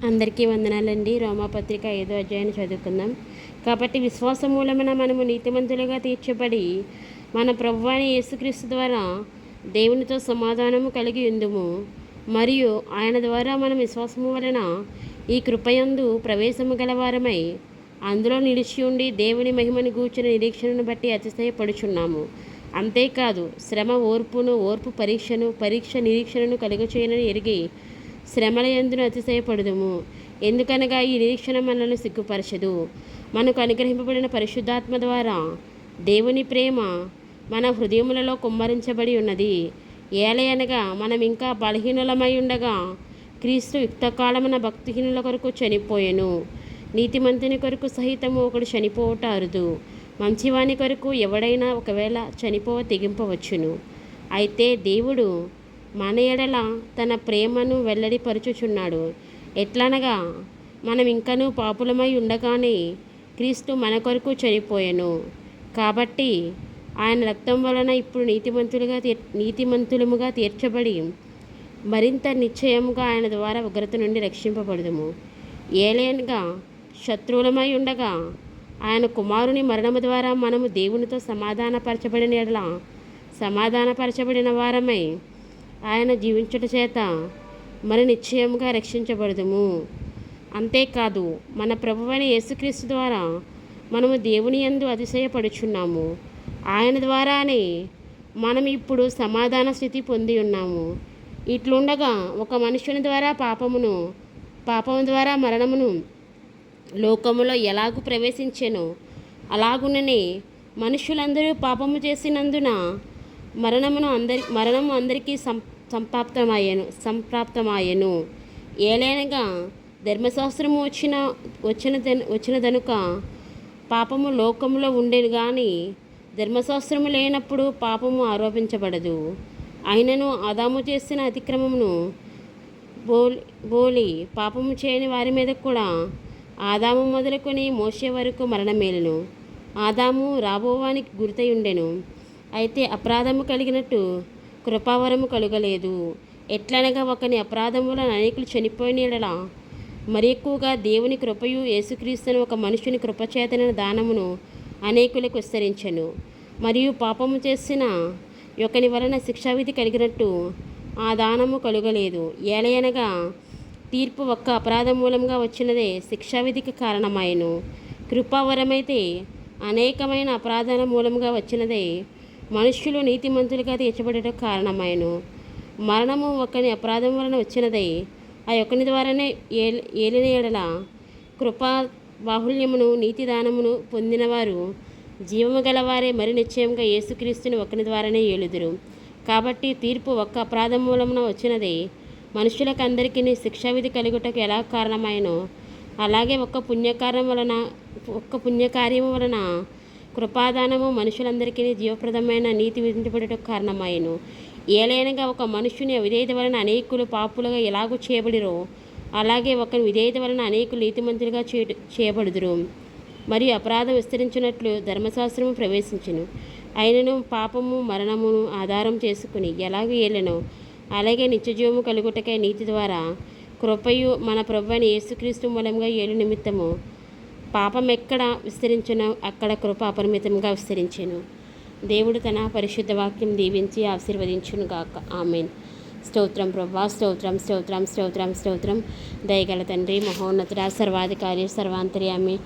అందరికీ వందనాలండి. రోమాపత్రిక 5వ అధ్యాయాన్ని చదువుకుందాం. కాబట్టి విశ్వాసం మూలమున మనము నీతిమంతులుగా తీర్చబడి మన ప్రభువైన యేసుక్రీస్తు ద్వారా దేవునితో సమాధానము కలిగి ఉందుము. మరియు ఆయన ద్వారా మనం విశ్వాసము వలన ఈ కృపయందు ప్రవేశము గలవారమై అందులో నిలిచి ఉండి దేవుని మహిమను గూర్చిన నిరీక్షణను బట్టి అతిశయపడుచున్నాము. అంతేకాదు శ్రమ ఓర్పు పరీక్ష నిరీక్షణను కలుగచేయనని ఎరిగి శ్రమల యందును అతిశయపడుదుము. ఎందుకనగా ఈ నిరీక్షణ మనల్ని సిగ్గుపరచదు. మనకు అనుగ్రహింపబడిన పరిశుద్ధాత్మ ద్వారా దేవుని ప్రేమ మన హృదయములలో కుమ్మరించబడి ఉన్నది. ఏలయనగా మనం ఇంకా బలహీనులమై ఉండగా క్రీస్తు యుక్తకాలమున భక్తిహీనుల కొరకు చనిపోయెను. నీతిమంతుని కొరకు సహితము ఒకడు చనిపోవట అరుదు. మంచివాని కొరకు ఎవడైనా ఒకవేళ చనిపోవ తెగింపవచ్చును. అయితే దేవుడు మన ఎడల తన ప్రేమను వెల్లడిపరుచుచున్నాడు. ఎట్లనగా మనం ఇంకనూ పాపులమై ఉండగానే క్రీస్తు మన కొరకు చనిపోయెను. కాబట్టి ఆయన రక్తం వలన ఇప్పుడు నీతిమంతులముగా తీర్చబడి మరింత నిశ్చయముగా ఆయన ద్వారా ఉగ్రత నుండి రక్షింపబడదుము. ఏలయనగా శత్రువులమై ఉండగా ఆయన కుమారుని మరణము ద్వారా మనము దేవునితో సమాధానపరచబడిన వారమై ఆయన జీవించుట చేత మరి నిశ్చయముగా రక్షించబడదుము. అంతేకాదు మన ప్రభువైన యేసుక్రీస్తు ద్వారా మనము దేవుని యందు అతిశయపడుచున్నాము. ఆయన ద్వారానే మనం ఇప్పుడు సమాధాన స్థితి పొంది ఉన్నాము. ఇట్లుండగా ఒక మనుషుని ద్వారా పాపము ద్వారా మరణమును లోకములో ఎలాగూ ప్రవేశించెనో అలాగుననే మనుషులందరూ పాపము చేసినందున మరణము అందరికీ సంప్రాప్తమాయెను. ఏలైనగా ధర్మశాస్త్రము వచ్చిన దనుక పాపము లోకములో ఉండేది కానీ ధర్మశాస్త్రము లేనప్పుడు పాపము ఆరోపించబడదు. అయినను ఆదాము చేసిన అతిక్రమమును బోలి పాపము చేయని వారి మీద కూడా ఆదాము మొదలుకొని మోషే వరకు మరణమేలును. ఆదాము రాబోవానికి గురితై ఉండెను. అయితే అపరాధము కలిగినట్టు కృపావరము కలుగలేదు. ఎట్లనగా ఒకని అపరాధము వలన అనేకులు చనిపోయిన యెడల మరి ఎక్కువగా దేవుని కృపయు యేసుక్రీస్తును ఒక మనుషుని కృపచేతన దానమును అనేకులకు విస్తరించెను. మరియు పాపము చేసిన ఒకని వలన శిక్షావిధి కలిగినట్టు ఆ దానము కలుగలేదు. ఏలయనగా తీర్పు ఒక్క అపరాధం మూలంగా వచ్చినదే శిక్షావిధికి కారణమాయెను. కృపావరమైతే అనేకమైన అపరాధాల మూలంగా వచ్చినదే మనుష్యులు నీతిమంతులుగా తీర్చబడటకు కారణమాయెను. మరణము ఒకని అపరాధం వలన వచ్చినదే ఆ ఒకని ద్వారానే ఏలిన యెడల కృపా బాహుల్యమును నీతిదానమును పొందినవారు జీవము గలవారే మరి నిశ్చయంగా యేసుక్రీస్తుని ఒకని ద్వారానే ఏలుదురు. కాబట్టి తీర్పు ఒక్క అపరాధం మూలమున వచ్చినదే మనుషులకు అందరికీ శిక్షావిధి కలుగుటకు ఎలా కారణమాయనో అలాగే ఒక్క పుణ్యకార్యము వలన కృపాదానము మనుషులందరికీ జీవప్రదమైన నీతి విధించబడుటకు కారణమాయెను. ఏలైనగా ఒక మనుష్యుని అవిధేయత వలన అనేకులు పాపులుగా ఎలాగూ చేయబడిరో అలాగే ఒకరి విధేయత వలన అనేకులు నీతిమంతులుగా చేయబడుదురు. మరియు అపరాధం విస్తరించినట్లు ధర్మశాస్త్రము ప్రవేశించెను. అయినను పాపము మరణమును ఆధారం చేసుకుని ఎలాగూ ఏలెనో అలాగే నిత్యజీవము కలుగుటకై నీతి ద్వారా కృపయు మన ప్రభువైన యేసుక్రీస్తు మూలంగా ఏలు నిమిత్తము పాపం ఎక్కడ విస్తరించెనో అక్కడ కృప అపరిమితంగా విస్తరించెను. దేవుడు తన పరిశుద్ధ వాక్యం దీవించి ఆశీర్వదించును గాక. ఆమెన్. స్తోత్రం ప్రభా, స్తోత్రం స్తోత్రం స్తోత్రం స్తోత్రం. దయగల తండ్రి, మహోన్నతుడ, సర్వాధికారి, సర్వాంతర్యామి,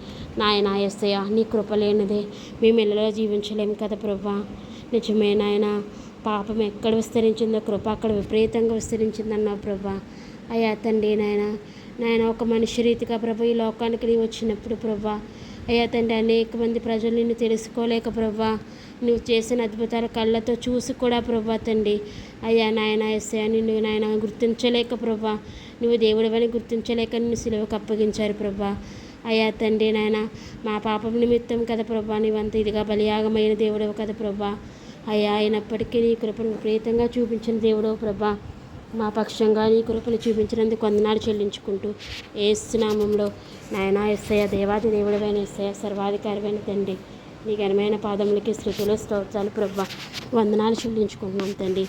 నాయన యేసయ్య, నీ కృప లేనిదే మేము ఇళ్ళలో జీవించలేము కదా ప్రభా. నిజమే నాయన, పాపం ఎక్కడ విస్తరించిందో కృప అక్కడ విపరీతంగా విస్తరించిందన్నావు ప్రభా. అయ్యా తండ్రి, నాయన ఒక మనిషి రీతిగా ప్రభా ఈ లోకానికి నీవు వచ్చినప్పుడు ప్రభా, అయ్యా తండ్రి, అనేక మంది ప్రజలు నిన్ను తెలుసుకోలేక ప్రభా, నువ్వు చేసిన అద్భుతాల కళ్ళతో చూసి కూడా ప్రభా తండ్రి, అయ్యా నాయన ఎస్ఐ నిన్ను నాయన గుర్తించలేక ప్రభా, నువ్వు దేవుడివని గుర్తించలేక నిన్ను సిలువకు అప్పగించారు ప్రభా. అయ్యా తండ్రి, నాయన మా పాపం నిమిత్తం కదా ప్రభా, నీవంత ఇదిగా బలియాగమైన దేవుడవు కదా ప్రభా. అయ్యా అయినప్పటికీ నీ కృపను విపరీతంగా చూపించిన దేవుడవు ప్రభా, మా పక్షంగా నీ కృపను చూపించినందుకు వందనాలు చెల్లించుకుంటూ యేసు నామములో నాయనా యేసయ్య, దేవాది దేవుడైన యేసయ్య, సర్వాధికారమైన తండ్రి, నీ ఘనమైన పాదములకి స్తుతులు స్తోత్రాలు ప్రభా, వందనాలు చెల్లించుకుంటున్నాం తండ్రి.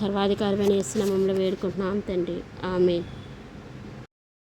సర్వాధికారమైన యేసు నామములో వేడుకుంటున్నాం తండ్రి. ఆమేన్.